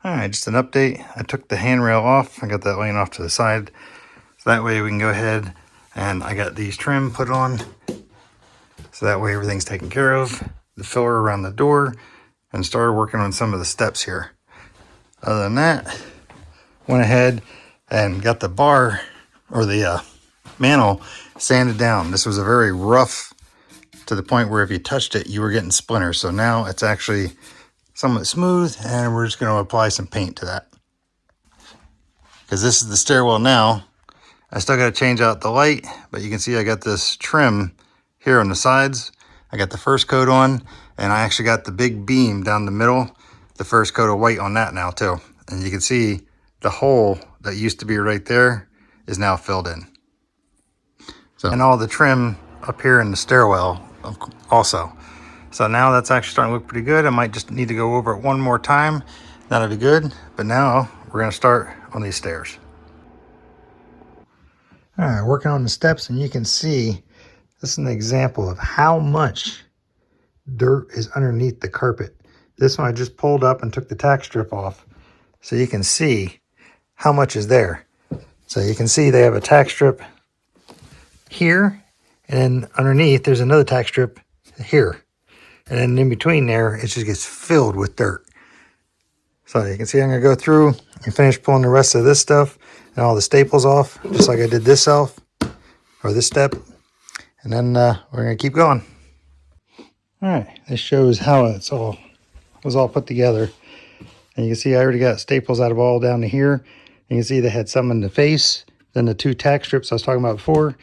All right, just an update. I took the handrail off. I got that laying off to the side. So that way we can go ahead and I got these trim put on. So that way everything's taken care of. The filler around the door and started working on some of the steps here. Other than that, went ahead and got the bar or the mantle sanded down. This was a very rough to the point where if you touched it, you were getting splinters. So now it's actually somewhat smooth and we're just going to apply some paint to that. Because this is the stairwell now. I still got to change out the light, but you can see I got this trim here on the sides. I got the first coat on and I actually got the big beam down the middle, the first coat of white on that now too. And you can see the hole that used to be right there is now filled in. So, and all the trim up here in the stairwell also. So now that's actually starting to look pretty good. I might just need to go over it one more time. That'll be good. But now we're going to start on these stairs. All right, working on the steps, and you can see this is an example of how much dirt is underneath the carpet. This one I just pulled up and took the tack strip off so you can see how much is there. So you can see they have a tack strip here, and then underneath there's another tack strip here. And then in between there, it just gets filled with dirt. So you can see I'm going to go through and finish pulling the rest of this stuff and all the staples off, just like I did this this step. And then we're going to keep going. All right, this shows how it was all put together. And you can see I already got staples out of all down to here. And you can see they had some in the face, then the two tack strips I was talking about before.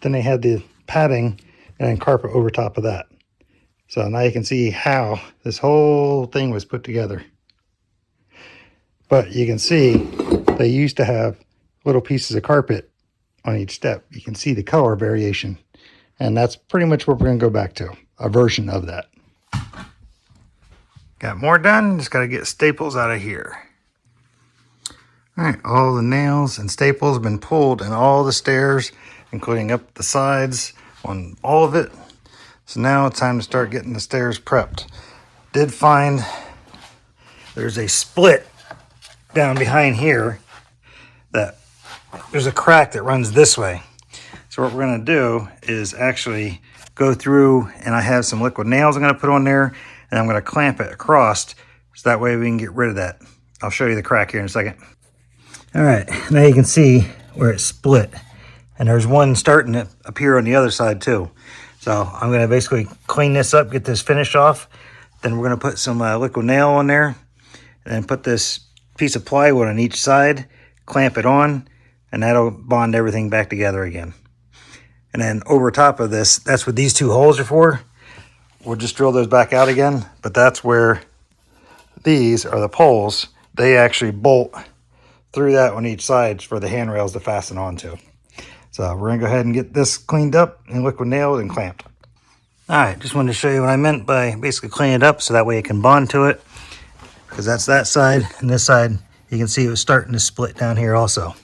Then they had the padding and then carpet over top of that. So now you can see how this whole thing was put together. But you can see they used to have little pieces of carpet on each step. You can see the color variation. And that's pretty much what we're going to go back to, a version of that. Got more done, just got to get staples out of here. All right, all the nails and staples have been pulled in all the stairs, including up the sides on all of it. So now it's time to start getting the stairs prepped. Did find there's a split down behind here that there's a crack that runs this way. So what we're going to do is actually go through, and I have some liquid nails I'm going to put on there, and I'm going to clamp it across so that way we can get rid of that. I'll show you the crack here in a second. All right, now you can see where it's split, and there's one starting to appear on the other side too. So I'm going to basically clean this up, get this finished off. Then we're going to put some liquid nail on there and then put this piece of plywood on each side, clamp it on, and that'll bond everything back together again. And then over top of this, that's what these two holes are for. We'll just drill those back out again, but that's where these are the poles. They actually bolt through that on each side for the handrails to fasten onto. So we're going to go ahead and get this cleaned up and liquid nailed and clamped. All right, just wanted to show you what I meant by basically cleaning it up so that way it can bond to it. Because that's that side, and this side, you can see it was starting to split down here also.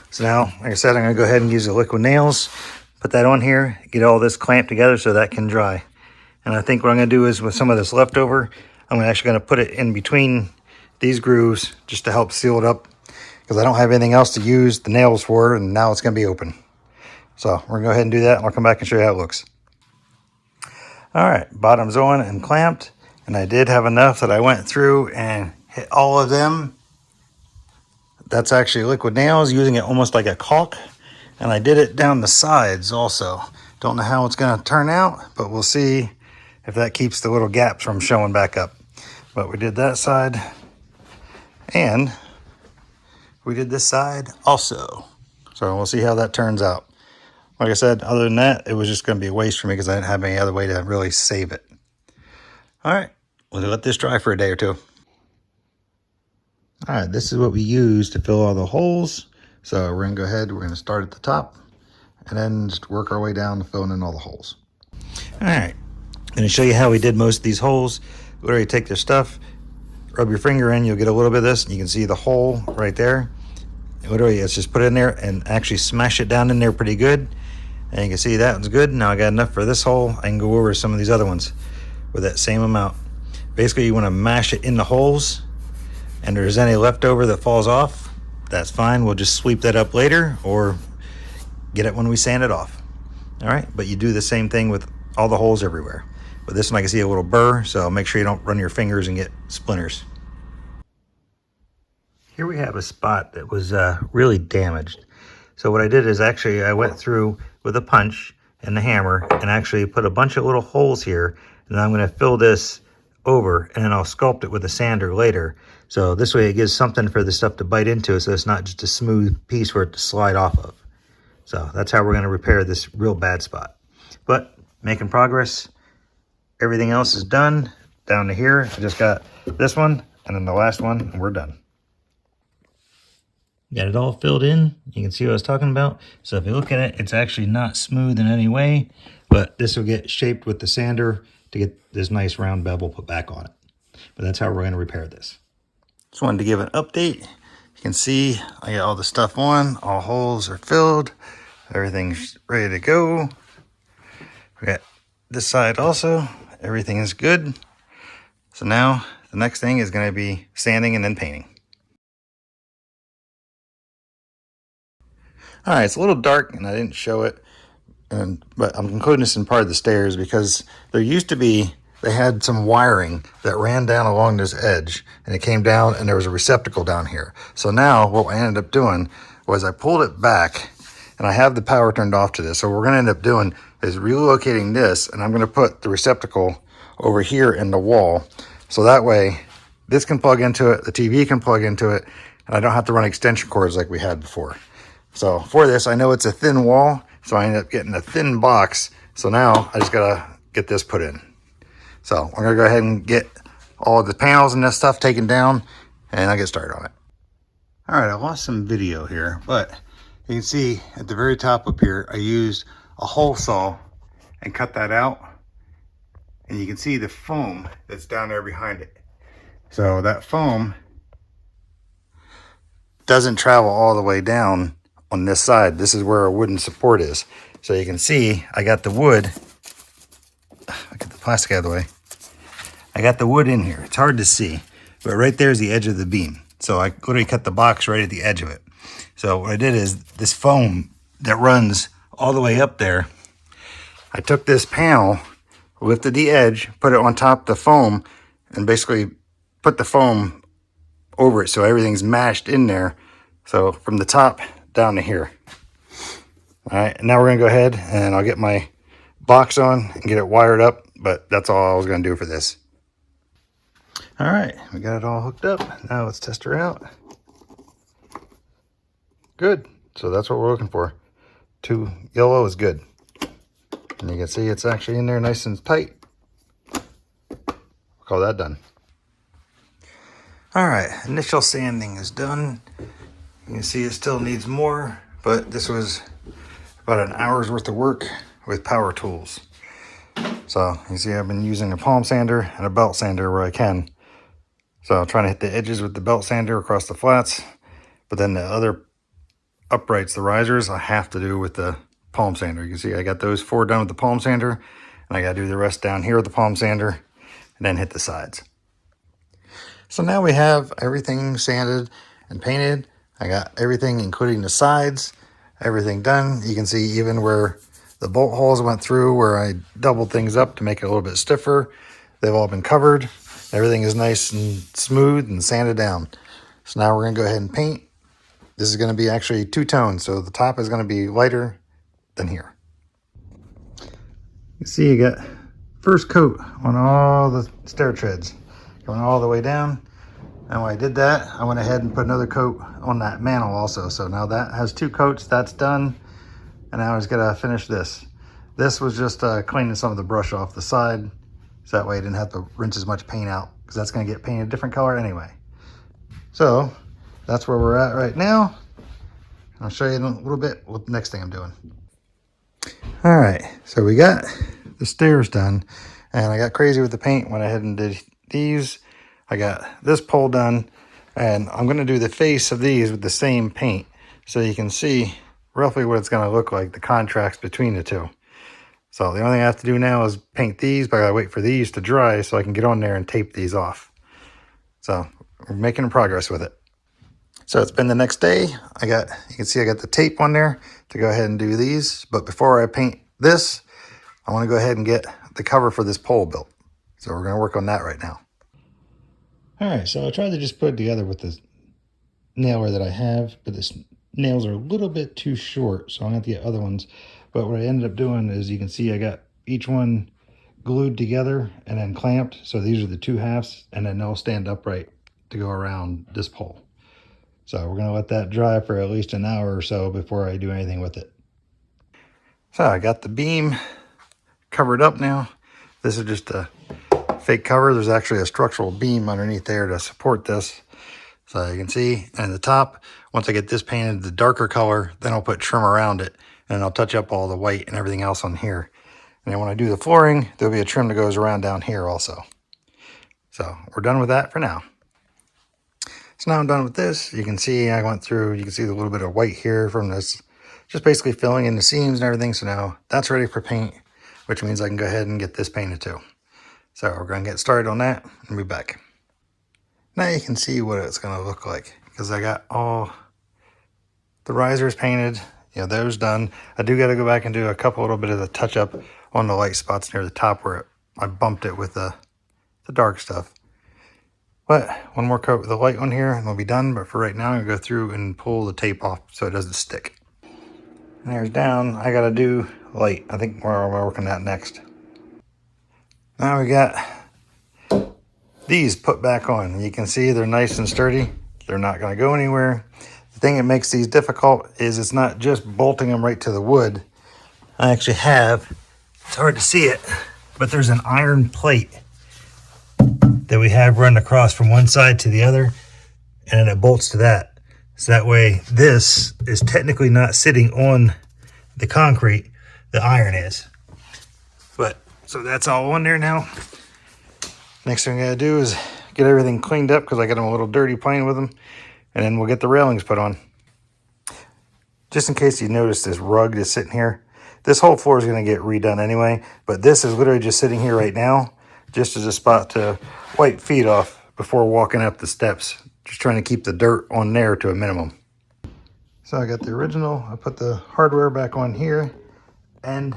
So now, like I said, I'm going to go ahead and use the liquid nails, put that on here, get all this clamped together so that can dry. And I think what I'm going to do is with some of this leftover, I'm actually going to put it in between these grooves just to help seal it up. Because I don't have anything else to use the nails for, and now it's going to be open. So we're going to go ahead and do that, and I'll come back and show you how it looks. All right, bottom's on and clamped, and I did have enough that I went through and hit all of them. That's actually liquid nails, using it almost like a caulk, and I did it down the sides also. Don't know how it's going to turn out, but we'll see if that keeps the little gaps from showing back up. But we did that side, and we did this side also. So we'll see how that turns out. Like I said, other than that, it was just going to be a waste for me because I didn't have any other way to really save it. All right, we'll let this dry for a day or two. All right, this is what we use to fill all the holes. So we're going to go ahead, we're going to start at the top and then just work our way down to filling in all the holes. All right, I'm going to show you how we did most of these holes. Literally take their stuff, rub your finger in, you'll get a little bit of this, and you can see the hole right there. Literally, it's just put it in there and actually smash it down in there pretty good. And you can see that one's good. Now I got enough for this hole. I can go over some of these other ones with that same amount. Basically, you want to mash it in the holes and there's any leftover that falls off, that's fine. We'll just sweep that up later or get it when we sand it off. All right, but you do the same thing with all the holes everywhere. But this one I can see a little burr, so make sure you don't run your fingers and get splinters. Here we have a spot that was really damaged. So what I did is actually I went through with a punch and the hammer and actually put a bunch of little holes here, and I'm going to fill this over and then I'll sculpt it with a sander later. So this way it gives something for the stuff to bite into, so it's not just a smooth piece for it to slide off of. So that's how we're going to repair this real bad spot. But making progress. Everything else is done down to here. I just got this one and then the last one and we're done. Got it all filled in. You can see what I was talking about. So if you look at it, it's actually not smooth in any way, but this will get shaped with the sander to get this nice round bevel put back on it. But that's how we're going to repair this. Just wanted to give an update. You can see I got all the stuff on. All holes are filled. Everything's ready to go. We got this side also. Everything is good. So now the next thing is going to be sanding and then painting. All right, it's a little dark and I didn't show it, but I'm including this in part of the stairs because there used to be, they had some wiring that ran down along this edge and it came down and there was a receptacle down here. So now what I ended up doing was I pulled it back and I have the power turned off to this. So what we're gonna end up doing is relocating this, and I'm gonna put the receptacle over here in the wall. So that way this can plug into it, the TV can plug into it, and I don't have to run extension cords like we had before. So for this, I know it's a thin wall, so I ended up getting a thin box. So now I just gotta get this put in. So I'm gonna go ahead and get all the panels and this stuff taken down and I'll get started on it. All right, I lost some video here, but you can see at the very top up here, I used a hole saw and cut that out. And you can see the foam that's down there behind it. So that foam doesn't travel all the way down on this side. This is where a wooden support is. So you can see I got the wood. I'll get the plastic out of the way. I got the wood in here. It's hard to see, but right there is the edge of the beam. So I literally cut the box right at the edge of it. So what I did is this foam that runs all the way up there, I took this panel, lifted the edge, put it on top of the foam, and basically put the foam over it so everything's mashed in there. So from the top down to here. All right, now we're gonna go ahead and I'll get my box on and get it wired up, but that's all I was gonna do for this. All right, we got it all hooked up. Now let's test her out. Good, so that's what we're looking for. 2 yellow is good. And you can see it's actually in there nice and tight. We'll call that done. All right, initial sanding is done. You can see it still needs more, but this was about an hour's worth of work with power tools. So you see I've been using a palm sander and a belt sander where I can. So I'm trying to hit the edges with the belt sander across the flats, but then the other uprights, the risers, I have to do with the palm sander. You can see I got those 4 done with the palm sander, and I got to do the rest down here with the palm sander and then hit the sides. So now we have everything sanded and painted. I got everything, including the sides, everything done. You can see even where the bolt holes went through, where I doubled things up to make it a little bit stiffer. They've all been covered. Everything is nice and smooth and sanded down. So now we're gonna go ahead and paint. This is gonna be actually 2 tones. So the top is gonna be lighter than here. You see you got first coat on all the stair treads, going all the way down. And when I did that, I went ahead and put another coat on that mantle also. So now that has 2 coats, that's done. And now I just gotta finish this. This was just cleaning some of the brush off the side, so that way I didn't have to rinse as much paint out, because that's gonna get painted a different color anyway. So that's where we're at right now. I'll show you in a little bit what the next thing I'm doing. All right, so we got the stairs done, and I got crazy with the paint, went ahead and did these. I got this pole done, and I'm gonna do the face of these with the same paint, so you can see roughly what it's gonna look like, the contrast between the two. So the only thing I have to do now is paint these, but I gotta wait for these to dry so I can get on there and tape these off. So we're making progress with it. So it's been the next day. You can see I got the tape on there to go ahead and do these. But before I paint this, I want to go ahead and get the cover for this pole built. So we're going to work on that right now. All right, so I tried to just put it together with the nailer that I have, but the nails are a little bit too short, so I'm going to have to get other ones. But what I ended up doing is, you can see I got each one glued together and then clamped. So these are the two halves, and then they'll stand upright to go around this pole. So we're going to let that dry for at least an hour or so before I do anything with it. So I got the beam covered up now. This is just a fake cover. There's actually a structural beam underneath there to support this. So you can see at the top, once I get this painted the darker color, then I'll put trim around it, and I'll touch up all the white and everything else on here. And then when I do the flooring, there'll be a trim that goes around down here also. So we're done with that for now. So now I'm done with this. You can see I went through, you can see the little bit of white here from this, just basically filling in the seams and everything. So now that's ready for paint, which means I can go ahead and get this painted too. So we're going to get started on that and be back. Now you can see what it's going to look like, because I got all the risers painted, those done. I do got to go back and do a little bit of the touch up on the light spots near the top where I bumped it with the dark stuff. But one more coat with the light on here and we'll be done. But for right now, I'm going to go through and pull the tape off so it doesn't stick. And there's down. I got to do light. I think we're working that next. Now we got these put back on. You can see they're nice and sturdy. They're not going to go anywhere. The thing that makes these difficult is it's not just bolting them right to the wood. I actually have, it's hard to see it, but there's an iron plate that we have run across from one side to the other, and it bolts to that. So that way this is technically not sitting on the concrete, the iron is. But so that's all on there now. Next thing I gotta do is get everything cleaned up, because I got them a little dirty playing with them, and then we'll get the railings put on. Just in case you notice this rug is sitting here, this whole floor is going to get redone anyway, but this is literally just sitting here right now, just as a spot to wipe feet off before walking up the steps. Just trying to keep the dirt on there to a minimum. So I got the original, I put the hardware back on here, and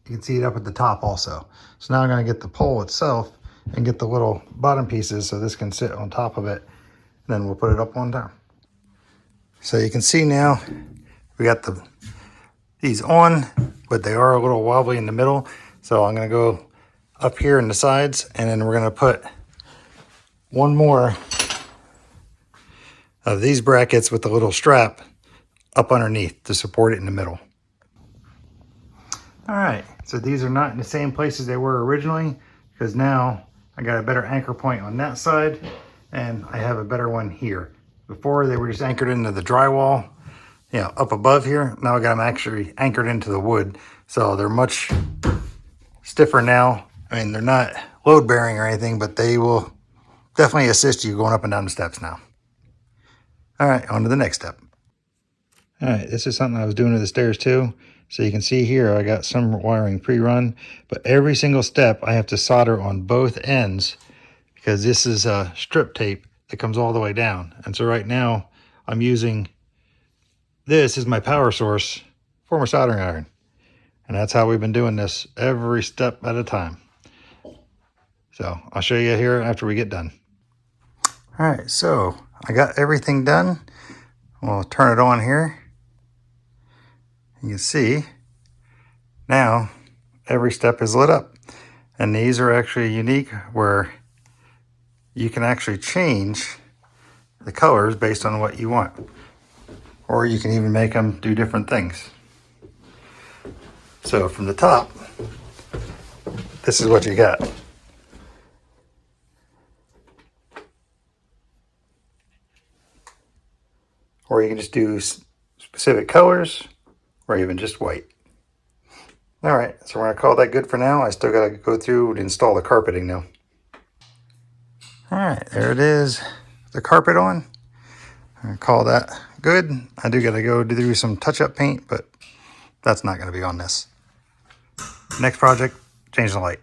you can see it up at the top also. So now I'm going to get the pole itself and get the little bottom pieces so this can sit on top of it, and then we'll put it up on top. So you can see now we got these on, but they are a little wobbly in the middle. So I'm going to go up here in the sides, and then we're going to put one more of these brackets with the little strap up underneath to support it in the middle. All right, so these are not in the same places they were originally, because now I got a better anchor point on that side, and I have a better one here. Before they were just anchored into the drywall, up above here. Now I got them actually anchored into the wood, so they're much stiffer now. I mean, they're not load bearing or anything, but they will definitely assist you going up and down the steps now. All right, on to the next step. All right, this is something I was doing to the stairs too. So you can see here, I got some wiring pre-run, but every single step I have to solder on both ends, because this is a strip tape that comes all the way down. And so right now I'm using this as my power source for my soldering iron. And that's how we've been doing this every step at a time. So I'll show you here after we get done. All right, so I got everything done. We'll turn it on here. You can see now every step is lit up. And these are actually unique, where you can actually change the colors based on what you want. Or you can even make them do different things. So from the top, this is what you got. Or you can just do specific colors, or even just white. All right, so we're gonna call that good for now. I still gotta go through and install the carpeting now. All right, there it is, the carpet on. I'm gonna call that good. I do gotta go do some touch-up paint, but that's not gonna be on this. Next project, change the light.